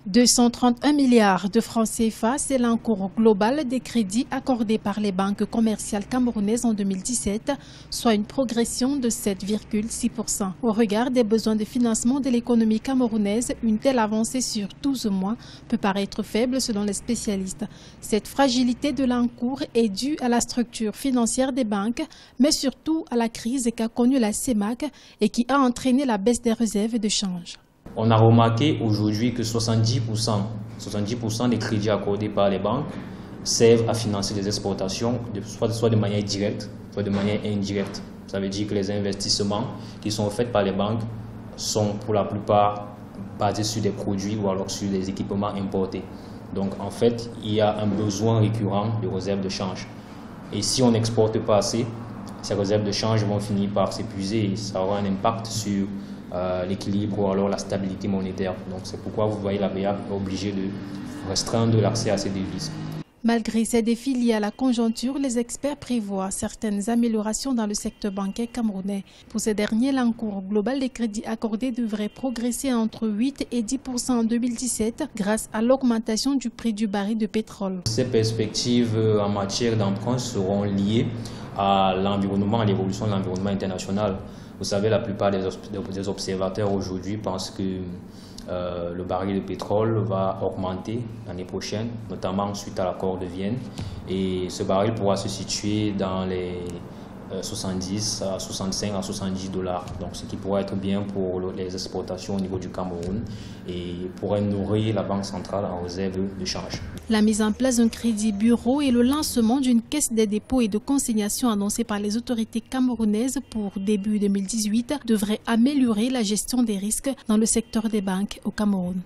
231 milliards de francs CFA, c'est l'encours global des crédits accordés par les banques commerciales camerounaises en 2017, soit une progression de 7,6%. Au regard des besoins de financement de l'économie camerounaise, une telle avancée sur 12 mois peut paraître faible selon les spécialistes. Cette fragilité de l'encours est due à la structure financière des banques, mais surtout à la crise qu'a connue la CEMAC et qui a entraîné la baisse des réserves de change. On a remarqué aujourd'hui que 70% des crédits accordés par les banques servent à financer des exportations, soit de manière directe, soit de manière indirecte. Ça veut dire que les investissements qui sont faits par les banques sont pour la plupart basés sur des produits ou alors sur des équipements importés. Donc en fait, il y a un besoin récurrent de réserves de change. Et si on n'exporte pas assez, ces réserves de change vont finir par s'épuiser et ça aura un impact sur l'équilibre ou alors la stabilité monétaire. Donc c'est pourquoi vous voyez la BEA est obligée de restreindre l'accès à ces devises. Malgré ces défis liés à la conjoncture, les experts prévoient certaines améliorations dans le secteur bancaire camerounais. Pour ces derniers, l'encours global des crédits accordés devrait progresser entre 8 et 10% en 2017 grâce à l'augmentation du prix du baril de pétrole. Ces perspectives en matière d'emprunt seront liées à l'environnement, à l'évolution de l'environnement international. Vous savez, la plupart des observateurs aujourd'hui pensent que le baril de pétrole va augmenter l'année prochaine, notamment suite à l'accord de Vienne. Et ce baril pourra se situer dans les 70 à 65 à 70 dollars. Donc, ce qui pourrait être bien pour les exportations au niveau du Cameroun et pourrait nourrir la Banque centrale en réserve de change. La mise en place d'un crédit bureau et le lancement d'une caisse des dépôts et de consignation annoncée par les autorités camerounaises pour début 2018 devrait améliorer la gestion des risques dans le secteur des banques au Cameroun.